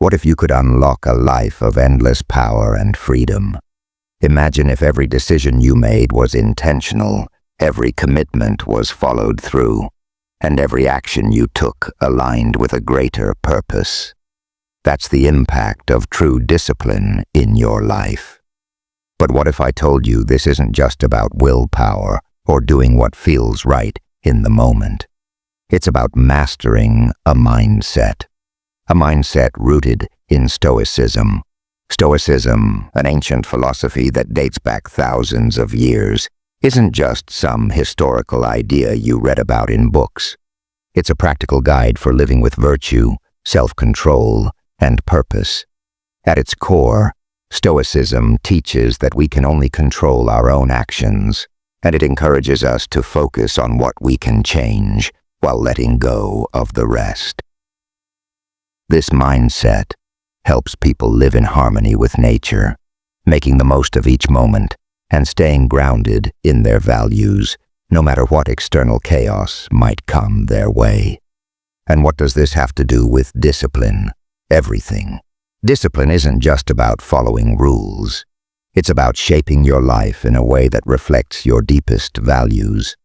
What if you could unlock a life of endless power and freedom? Imagine if every decision you made was intentional, every commitment was followed through, and every action you took aligned with a greater purpose. That's the impact of true discipline in your life. But what if I told you this isn't just about willpower or doing what feels right in the moment? It's about mastering a mindset rooted in Stoicism. Stoicism, an ancient philosophy that dates back thousands of years, isn't just some historical idea you read about in books. It's a practical guide for living with virtue, self-control, and purpose. At its core, Stoicism teaches that we can only control our own actions, and it encourages us to focus on what we can change while letting go of the rest. This mindset helps people live in harmony with nature, making the most of each moment and staying grounded in their values, no matter what external chaos might come their way. And what does this have to do with discipline? Everything. Discipline isn't just about following rules. It's about shaping your life in a way that reflects your deepest values.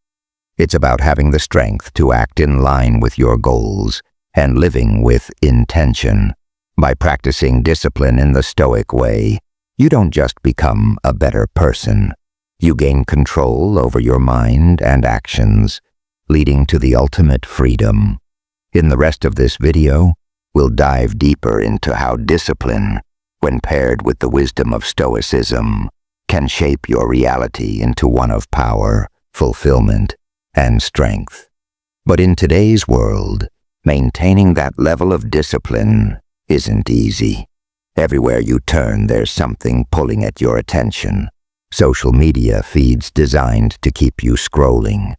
It's about having the strength to act in line with your goals and living with intention. By practicing discipline in the Stoic way, you don't just become a better person. You gain control over your mind and actions, leading to the ultimate freedom. In the rest of this video, we'll dive deeper into how discipline, when paired with the wisdom of Stoicism, can shape your reality into one of power, fulfillment, and strength. But in today's world, maintaining that level of discipline isn't easy. Everywhere you turn, there's something pulling at your attention. Social media feeds designed to keep you scrolling,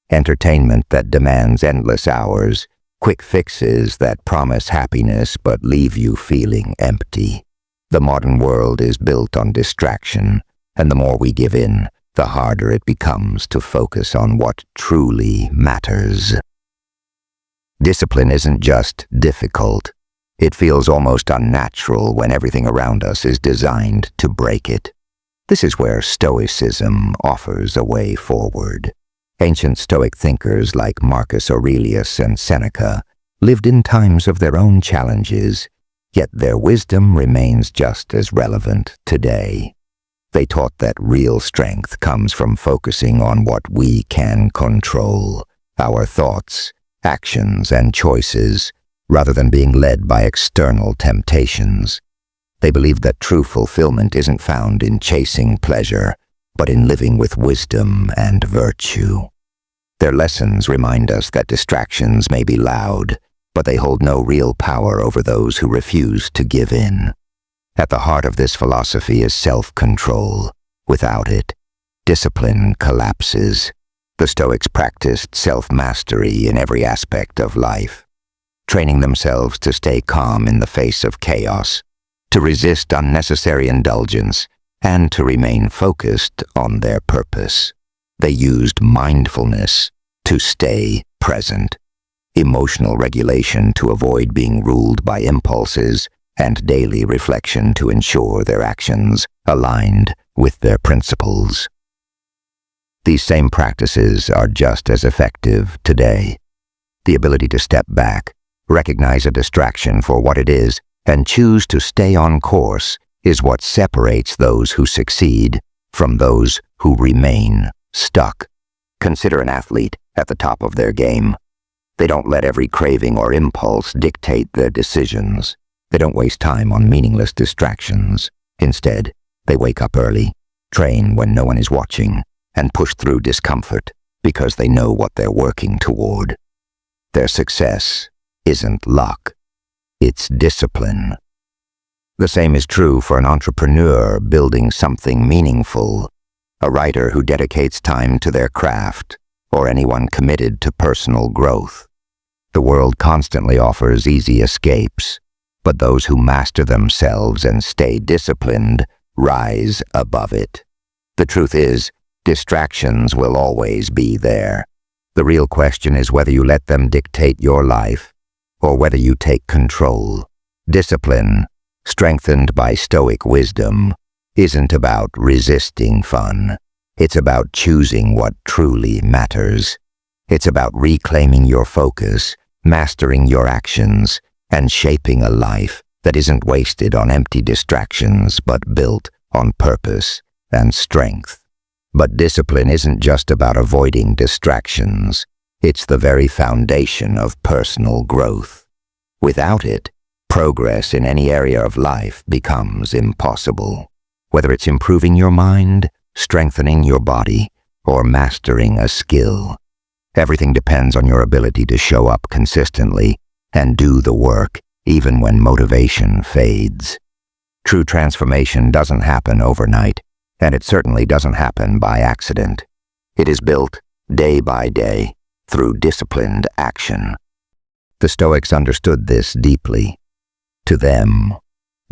entertainment that demands endless hours, quick fixes that promise happiness but leave you feeling empty. The modern world is built on distraction, and the more we give in, the harder it becomes to focus on what truly matters. Discipline isn't just difficult. It feels almost unnatural when everything around us is designed to break it. This is where Stoicism offers a way forward. Ancient Stoic thinkers like Marcus Aurelius and Seneca lived in times of their own challenges, yet their wisdom remains just as relevant today. They taught that real strength comes from focusing on what we can control, our thoughts, actions, and choices, rather than being led by external temptations. They believed that true fulfillment isn't found in chasing pleasure, but in living with wisdom and virtue. Their lessons remind us that distractions may be loud, but they hold no real power over those who refuse to give in. At the heart of this philosophy is self-control. Without it, discipline collapses. The Stoics practiced self-mastery in every aspect of life, training themselves to stay calm in the face of chaos, to resist unnecessary indulgence, and to remain focused on their purpose. They used mindfulness to stay present, emotional regulation to avoid being ruled by impulses, and daily reflection to ensure their actions aligned with their principles. These same practices are just as effective today. The ability to step back, recognize a distraction for what it is, and choose to stay on course is what separates those who succeed from those who remain stuck. Consider an athlete at the top of their game. They don't let every craving or impulse dictate their decisions. They don't waste time on meaningless distractions. Instead, they wake up early, train when no one is watching, and push through discomfort because they know what they're working toward. Their success isn't luck, it's discipline. The same is true for an entrepreneur building something meaningful, a writer who dedicates time to their craft, or anyone committed to personal growth. The world constantly offers easy escapes, but those who master themselves and stay disciplined rise above it. The truth is, distractions will always be there. The real question is whether you let them dictate your life or whether you take control. Discipline, strengthened by Stoic wisdom, isn't about resisting fun. It's about choosing what truly matters. It's about reclaiming your focus, mastering your actions, and shaping a life that isn't wasted on empty distractions but built on purpose and strength. But discipline isn't just about avoiding distractions. It's the very foundation of personal growth. Without it, progress in any area of life becomes impossible. Whether it's improving your mind, strengthening your body, or mastering a skill, everything depends on your ability to show up consistently and do the work even when motivation fades. True transformation doesn't happen overnight, and it certainly doesn't happen by accident. It is built day by day through disciplined action. The Stoics understood this deeply. To them,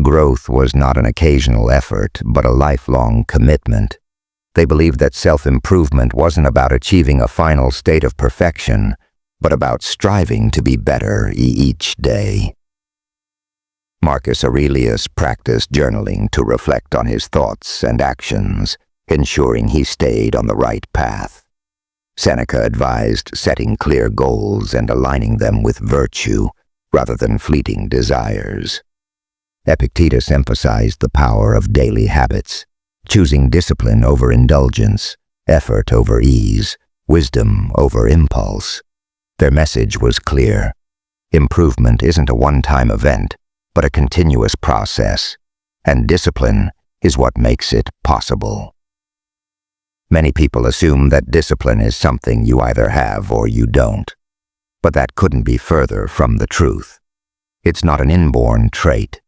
growth was not an occasional effort, but a lifelong commitment. They believed that self-improvement wasn't about achieving a final state of perfection, but about striving to be better each day. Marcus Aurelius practiced journaling to reflect on his thoughts and actions, ensuring he stayed on the right path. Seneca advised setting clear goals and aligning them with virtue rather than fleeting desires. Epictetus emphasized the power of daily habits, choosing discipline over indulgence, effort over ease, wisdom over impulse. Their message was clear. Improvement isn't a one-time event, but a continuous process, and discipline is what makes it possible. Many people assume that discipline is something you either have or you don't, but that couldn't be further from the truth. It's not an inborn trait.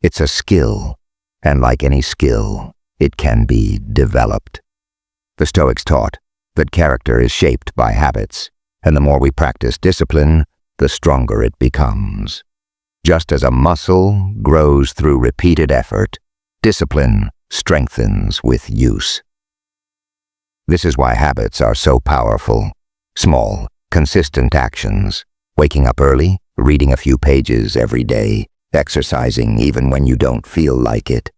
It's a skill, and like any skill, it can be developed. The Stoics taught that character is shaped by habits, and the more we practice discipline, the stronger it becomes. Just as a muscle grows through repeated effort, discipline strengthens with use. This is why habits are so powerful. Small, consistent actions, waking up early, reading a few pages every day, exercising even when you don't feel like it,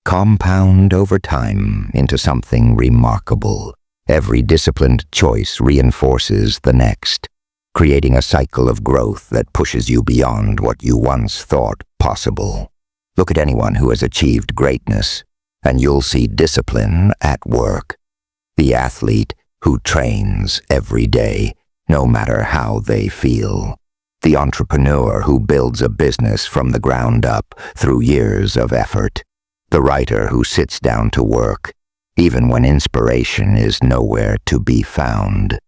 compound over time into something remarkable. Every disciplined choice reinforces the next, creating a cycle of growth that pushes you beyond what you once thought possible. Look at anyone who has achieved greatness, and you'll see discipline at work. The athlete who trains every day, no matter how they feel. The entrepreneur who builds a business from the ground up through years of effort. The writer who sits down to work, even when inspiration is nowhere to be found.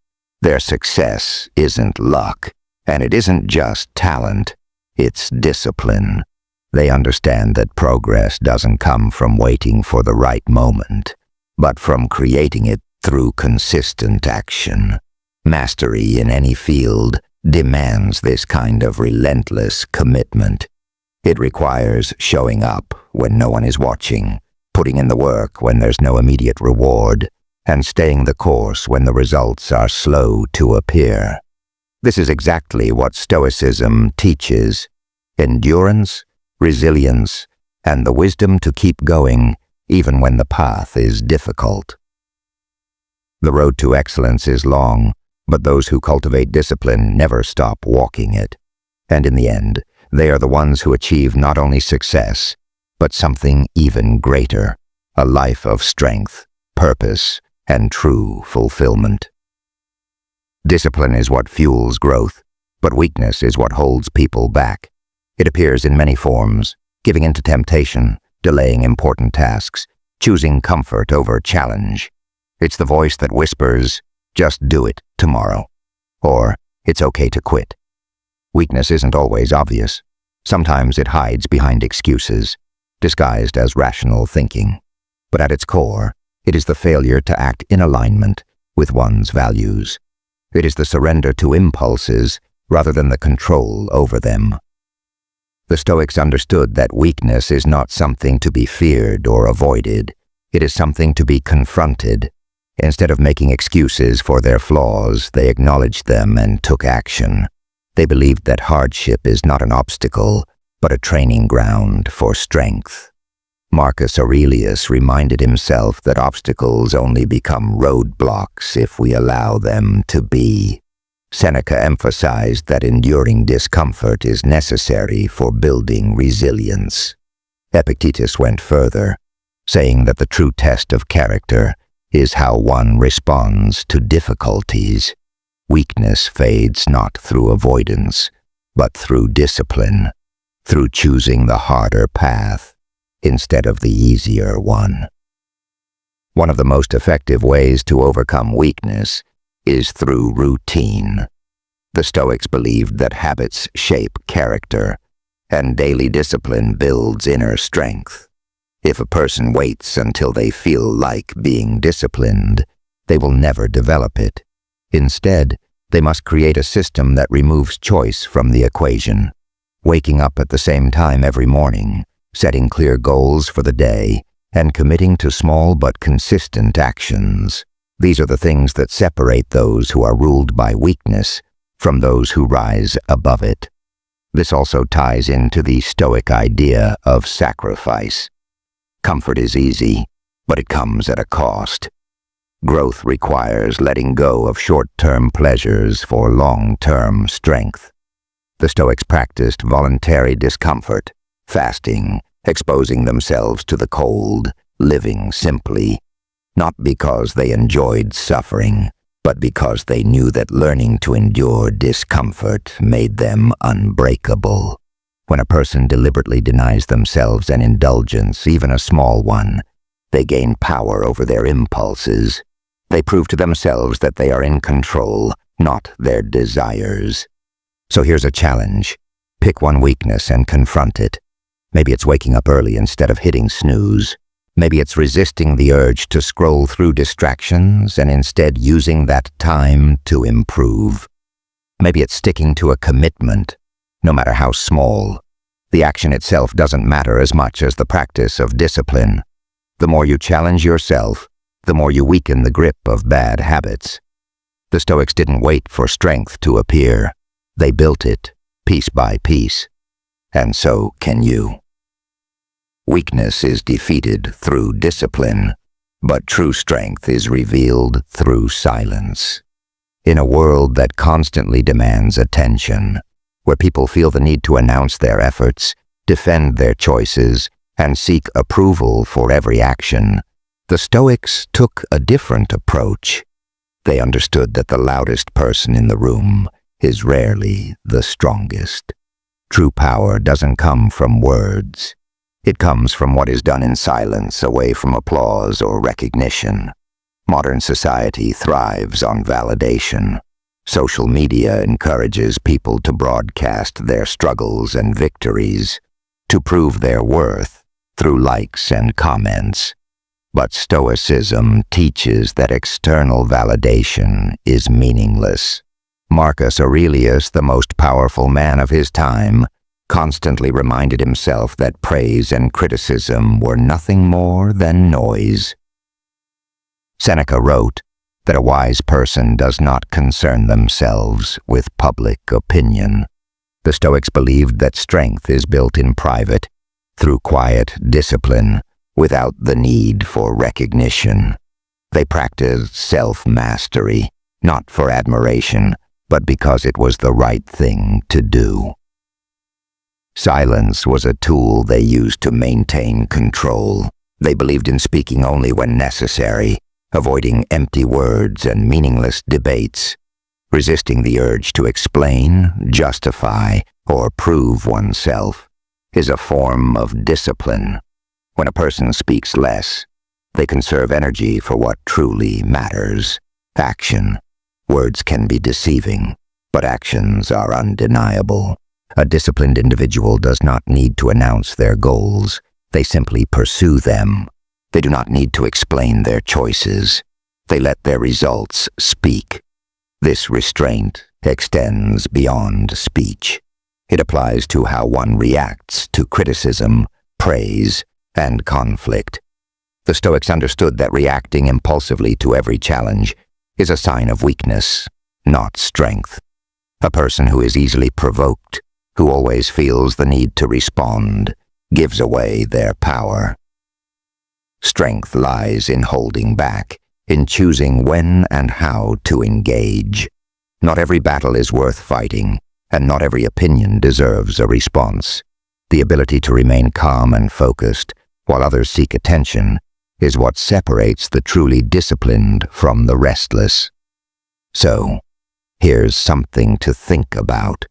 Their success isn't luck, and it isn't just talent, it's discipline. They understand that progress doesn't come from waiting for the right moment, but from creating it through consistent action. Mastery in any field demands this kind of relentless commitment. It requires showing up when no one is watching, putting in the work when there's no immediate reward, and staying the course when the results are slow to appear. This is exactly what Stoicism teaches: endurance, resilience, and the wisdom to keep going even when the path is difficult. The road to excellence is long, but those who cultivate discipline never stop walking it. And in the end, they are the ones who achieve not only success, but something even greater, a life of strength, purpose, and true fulfillment. Discipline is what fuels growth, but weakness is what holds people back. It appears in many forms: giving in to temptation, delaying important tasks, choosing comfort over challenge. It's the voice that whispers, "Just do it tomorrow," or "It's okay to quit." Weakness isn't always obvious. Sometimes it hides behind excuses, disguised as rational thinking. But at its core, it is the failure to act in alignment with one's values. It is the surrender to impulses rather than the control over them. The Stoics understood that weakness is not something to be feared or avoided. It is something to be confronted. Instead of making excuses for their flaws, they acknowledged them and took action. They believed that hardship is not an obstacle, but a training ground for strength. Marcus Aurelius reminded himself that obstacles only become roadblocks if we allow them to be. Seneca emphasized that enduring discomfort is necessary for building resilience. Epictetus went further, saying that the true test of character is how one responds to difficulties. Weakness fades not through avoidance, but through discipline, through choosing the harder path instead of the easier one. One of the most effective ways to overcome weakness is through routine. The Stoics believed that habits shape character, and daily discipline builds inner strength. If a person waits until they feel like being disciplined, they will never develop it. Instead, they must create a system that removes choice from the equation. Waking up at the same time every morning, setting clear goals for the day, and committing to small but consistent actions. These are the things that separate those who are ruled by weakness from those who rise above it. This also ties into the Stoic idea of sacrifice. Comfort is easy, but it comes at a cost. Growth requires letting go of short-term pleasures for long-term strength. The Stoics practiced voluntary discomfort, fasting, exposing themselves to the cold, living simply, not because they enjoyed suffering, but because they knew that learning to endure discomfort made them unbreakable. When a person deliberately denies themselves an indulgence, even a small one, they gain power over their impulses. They prove to themselves that they are in control, not their desires. So here's a challenge. Pick one weakness and confront it. Maybe it's waking up early instead of hitting snooze. Maybe it's resisting the urge to scroll through distractions and instead using that time to improve. Maybe it's sticking to a commitment, no matter how small. The action itself doesn't matter as much as the practice of discipline. The more you challenge yourself, the more you weaken the grip of bad habits. The Stoics didn't wait for strength to appear. They built it, piece by piece. And so can you. Weakness is defeated through discipline, but true strength is revealed through silence. In a world that constantly demands attention, where people feel the need to announce their efforts, defend their choices, and seek approval for every action, the Stoics took a different approach. They understood that the loudest person in the room is rarely the strongest. True power doesn't come from words. It comes from what is done in silence, away from applause or recognition. Modern society thrives on validation. Social media encourages people to broadcast their struggles and victories, to prove their worth through likes and comments. But Stoicism teaches that external validation is meaningless. Marcus Aurelius, the most powerful man of his time, constantly reminded himself that praise and criticism were nothing more than noise. Seneca wrote that a wise person does not concern themselves with public opinion. The Stoics believed that strength is built in private, through quiet discipline, without the need for recognition. They practiced self-mastery, not for admiration, but because it was the right thing to do. Silence was a tool they used to maintain control. They believed in speaking only when necessary, avoiding empty words and meaningless debates. Resisting the urge to explain, justify, or prove oneself is a form of discipline. When a person speaks less, they conserve energy for what truly matters: action. Words can be deceiving, but actions are undeniable. A disciplined individual does not need to announce their goals. They simply pursue them. They do not need to explain their choices. They let their results speak. This restraint extends beyond speech. It applies to how one reacts to criticism, praise, and conflict. The Stoics understood that reacting impulsively to every challenge is a sign of weakness, not strength. A person who is easily provoked, who always feels the need to respond, gives away their power. Strength lies in holding back, in choosing when and how to engage. Not every battle is worth fighting, and not every opinion deserves a response. The ability to remain calm and focused, while others seek attention, is what separates the truly disciplined from the restless. So, here's something to think about.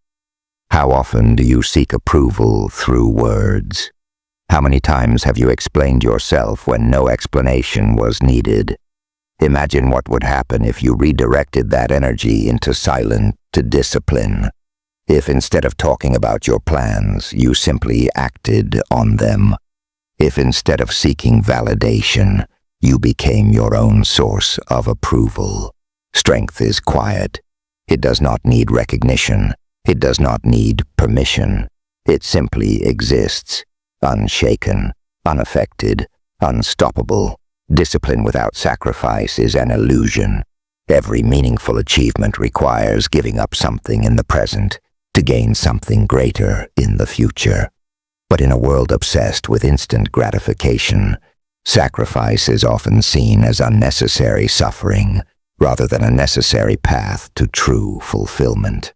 How often do you seek approval through words? How many times have you explained yourself when no explanation was needed? Imagine what would happen if you redirected that energy into silent discipline. If instead of talking about your plans, you simply acted on them. If instead of seeking validation, you became your own source of approval. Strength is quiet. It does not need recognition. It does not need permission. It simply exists, unshaken, unaffected, unstoppable. Discipline without sacrifice is an illusion. Every meaningful achievement requires giving up something in the present to gain something greater in the future. But in a world obsessed with instant gratification, sacrifice is often seen as unnecessary suffering rather than a necessary path to true fulfillment.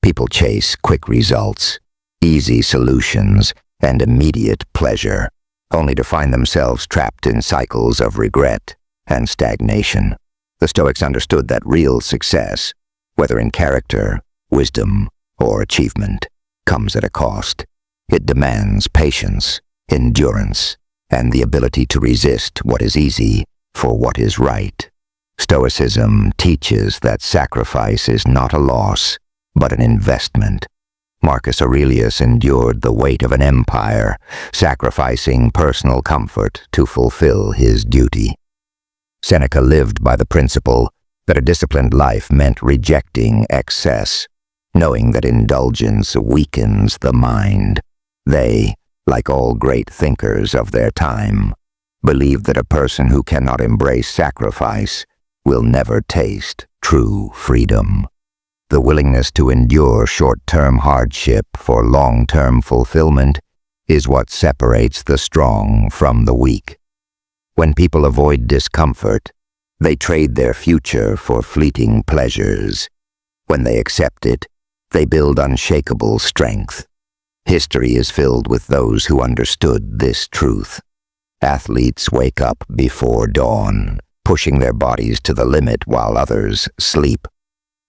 People chase quick results, easy solutions, and immediate pleasure, only to find themselves trapped in cycles of regret and stagnation. The Stoics understood that real success, whether in character, wisdom, or achievement, comes at a cost. It demands patience, endurance, and the ability to resist what is easy for what is right. Stoicism teaches that sacrifice is not a loss, but an investment. Marcus Aurelius endured the weight of an empire, sacrificing personal comfort to fulfill his duty. Seneca lived by the principle that a disciplined life meant rejecting excess, knowing that indulgence weakens the mind. They, like all great thinkers of their time, believed that a person who cannot embrace sacrifice will never taste true freedom. The willingness to endure short-term hardship for long-term fulfillment is what separates the strong from the weak. When people avoid discomfort, they trade their future for fleeting pleasures. When they accept it, they build unshakable strength. History is filled with those who understood this truth. Athletes wake up before dawn, pushing their bodies to the limit while others sleep.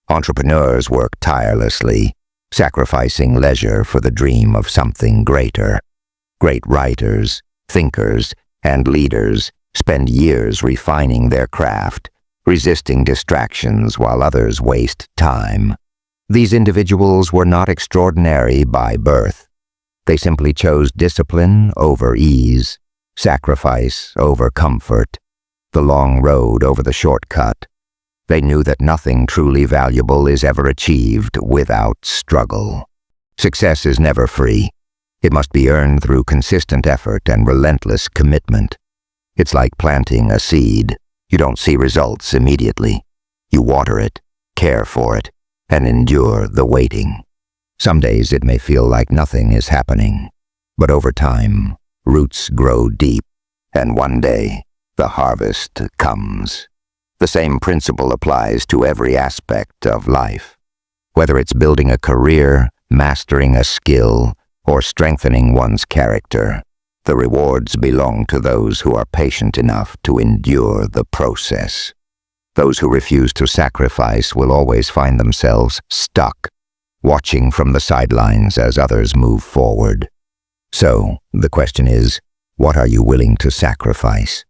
Entrepreneurs work tirelessly, sacrificing leisure for the dream of something greater. Great writers, thinkers, and leaders spend years refining their craft, resisting distractions while others waste time. These individuals were not extraordinary by birth. They simply chose discipline over ease, sacrifice over comfort, the long road over the shortcut. They knew that nothing truly valuable is ever achieved without struggle. Success is never free. It must be earned through consistent effort and relentless commitment. It's like planting a seed. You don't see results immediately. You water it, care for it, and endure the waiting. Some days it may feel like nothing is happening, but over time, roots grow deep, and one day, the harvest comes. The same principle applies to every aspect of life. Whether it's building a career, mastering a skill, or strengthening one's character, the rewards belong to those who are patient enough to endure the process. Those who refuse to sacrifice will always find themselves stuck, watching from the sidelines as others move forward. So, the question is, what are you willing to sacrifice?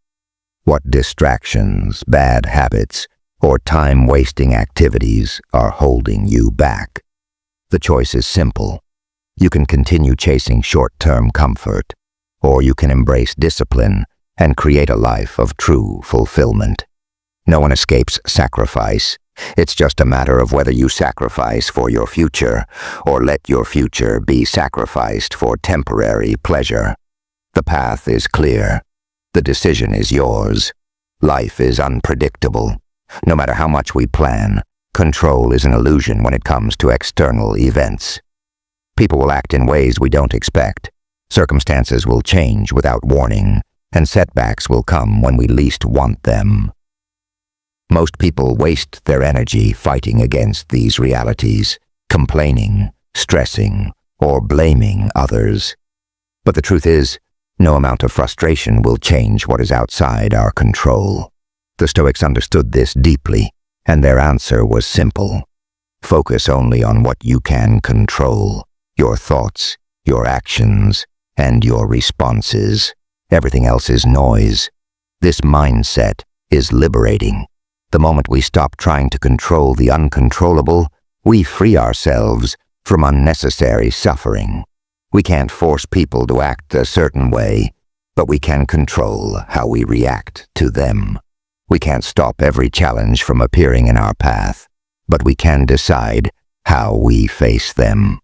What distractions, bad habits, or time-wasting activities are holding you back? The choice is simple. You can continue chasing short-term comfort, or you can embrace discipline and create a life of true fulfillment. No one escapes sacrifice. It's just a matter of whether you sacrifice for your future or let your future be sacrificed for temporary pleasure. The path is clear. The decision is yours. Life is unpredictable. No matter how much we plan, control is an illusion when it comes to external events. People will act in ways we don't expect. Circumstances will change without warning, and setbacks will come when we least want them. Most people waste their energy fighting against these realities, complaining, stressing, or blaming others. But the truth is, no amount of frustration will change what is outside our control. The Stoics understood this deeply, and their answer was simple. Focus only on what you can control: your thoughts, your actions, and your responses. Everything else is noise. This mindset is liberating. The moment we stop trying to control the uncontrollable, we free ourselves from unnecessary suffering. We can't force people to act a certain way, but we can control how we react to them. We can't stop every challenge from appearing in our path, but we can decide how we face them.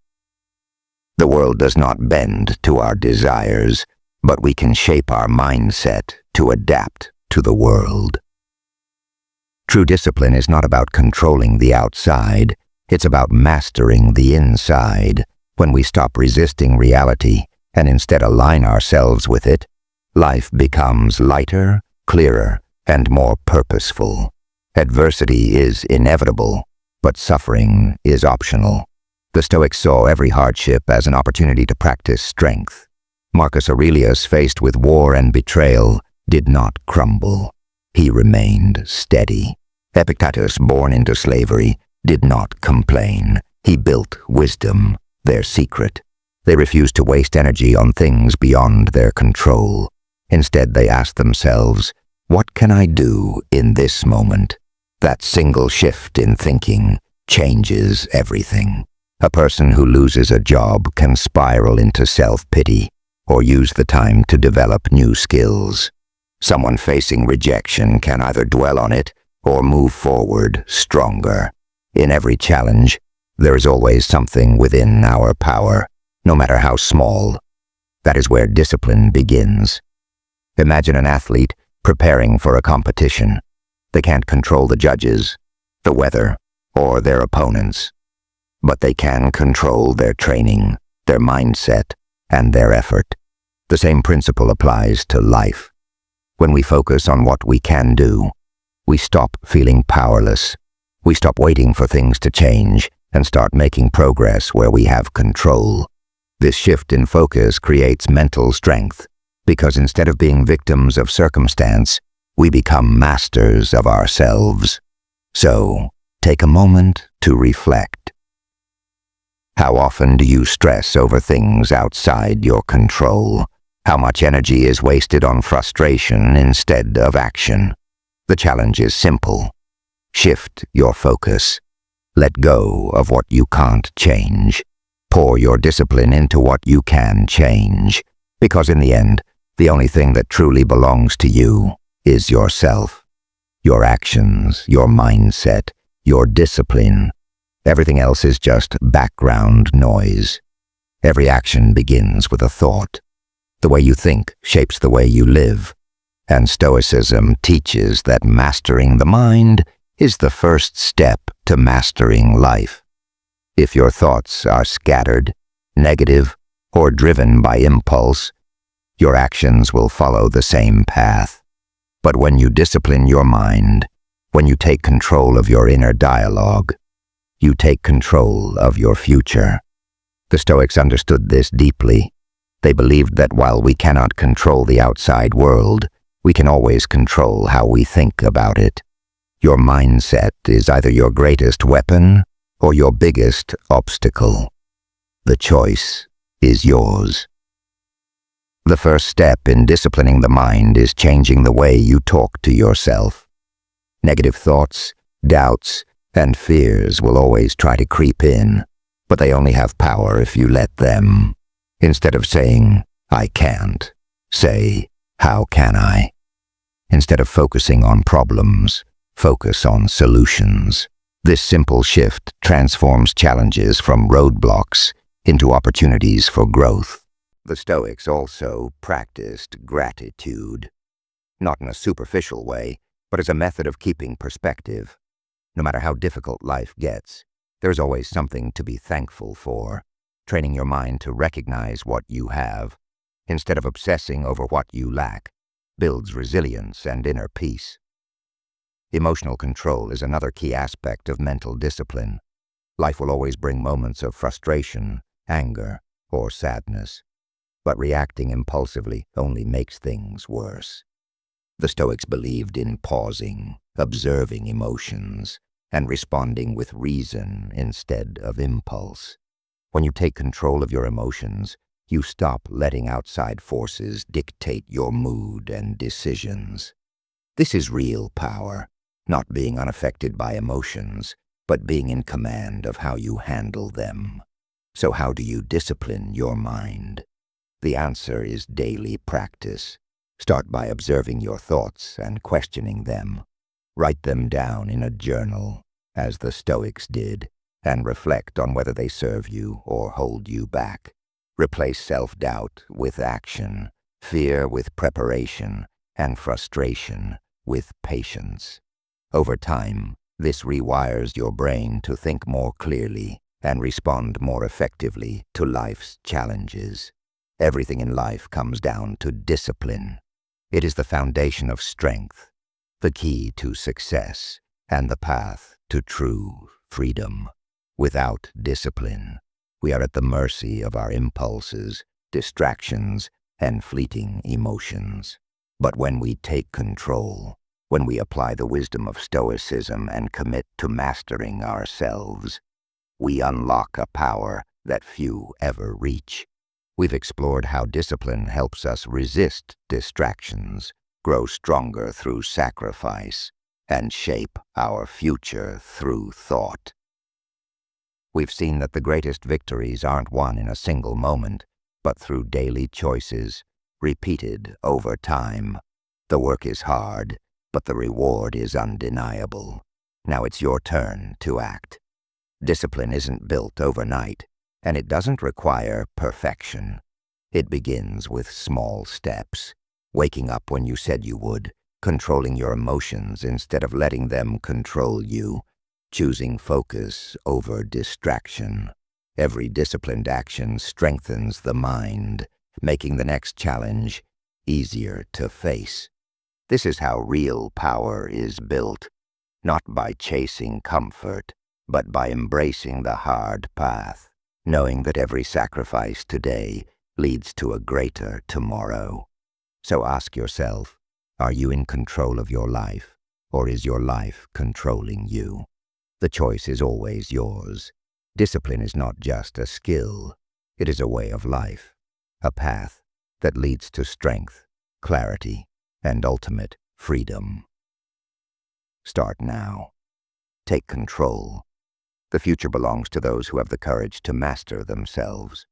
The world does not bend to our desires, but we can shape our mindset to adapt to the world. True discipline is not about controlling the outside, it's about mastering the inside. When we stop resisting reality and instead align ourselves with it, life becomes lighter, clearer, and more purposeful. Adversity is inevitable, but suffering is optional. The Stoics saw every hardship as an opportunity to practice strength. Marcus Aurelius, faced with war and betrayal, did not crumble. He remained steady. Epictetus, born into slavery, did not complain. He built wisdom, their secret. They refused to waste energy on things beyond their control. Instead, they asked themselves, "What can I do in this moment?" That single shift in thinking changes everything. A person who loses a job can spiral into self-pity or use the time to develop new skills. Someone facing rejection can either dwell on it or move forward stronger. In every challenge, there is always something within our power, no matter how small. That is where discipline begins. Imagine an athlete preparing for a competition. They can't control the judges, the weather, or their opponents, but they can control their training, their mindset, and their effort. The same principle applies to life. When we focus on what we can do, we stop feeling powerless. We stop waiting for things to change and start making progress where we have control. This shift in focus creates mental strength, because instead of being victims of circumstance, we become masters of ourselves. So, take a moment to reflect. How often do you stress over things outside your control? How much energy is wasted on frustration instead of action? The challenge is simple. Shift your focus. Let go of what you can't change. Pour your discipline into what you can change. Because in the end, the only thing that truly belongs to you is yourself. Your actions, your mindset, your discipline. Everything else is just background noise. Every action begins with a thought. The way you think shapes the way you live. And Stoicism teaches that mastering the mind is the first step to mastering life. If your thoughts are scattered, negative, or driven by impulse, your actions will follow the same path. But when you discipline your mind, when you take control of your inner dialogue, you take control of your future. The Stoics understood this deeply. They believed that while we cannot control the outside world, we can always control how we think about it. Your mindset is either your greatest weapon or your biggest obstacle. The choice is yours. The first step in disciplining the mind is changing the way you talk to yourself. Negative thoughts, doubts, and fears will always try to creep in, but they only have power if you let them. Instead of saying, "I can't," say, "How can I?" Instead of focusing on problems, focus on solutions. This simple shift transforms challenges from roadblocks into opportunities for growth. The Stoics also practiced gratitude, not in a superficial way, but as a method of keeping perspective. No matter how difficult life gets, there's always something to be thankful for. Training your mind to recognize what you have, instead of obsessing over what you lack, builds resilience and inner peace. Emotional control is another key aspect of mental discipline. Life will always bring moments of frustration, anger, or sadness, but reacting impulsively only makes things worse. The Stoics believed in pausing, observing emotions, and responding with reason instead of impulse. When you take control of your emotions, you stop letting outside forces dictate your mood and decisions. This is real power, not being unaffected by emotions, but being in command of how you handle them. So how do you discipline your mind? The answer is daily practice. Start by observing your thoughts and questioning them. Write them down in a journal, as the Stoics did, and reflect on whether they serve you or hold you back. Replace self-doubt with action, fear with preparation, and frustration with patience. Over time, this rewires your brain to think more clearly and respond more effectively to life's challenges. Everything in life comes down to discipline. It is the foundation of strength, the key to success, and the path to true freedom. Without discipline, we are at the mercy of our impulses, distractions, and fleeting emotions. But when we take control, when we apply the wisdom of Stoicism and commit to mastering ourselves, we unlock a power that few ever reach. We've explored how discipline helps us resist distractions, grow stronger through sacrifice, and shape our future through thought. We've seen that the greatest victories aren't won in a single moment, but through daily choices, repeated over time. The work is hard, but the reward is undeniable. Now it's your turn to act. Discipline isn't built overnight, and it doesn't require perfection. It begins with small steps. Waking up when you said you would, controlling your emotions instead of letting them control you, choosing focus over distraction. Every disciplined action strengthens the mind, making the next challenge easier to face. This is how real power is built, not by chasing comfort, but by embracing the hard path, knowing that every sacrifice today leads to a greater tomorrow. So ask yourself, are you in control of your life, or is your life controlling you? The choice is always yours. Discipline is not just a skill, it is a way of life, a path that leads to strength, clarity, and ultimate freedom. Start now. Take control. The future belongs to those who have the courage to master themselves.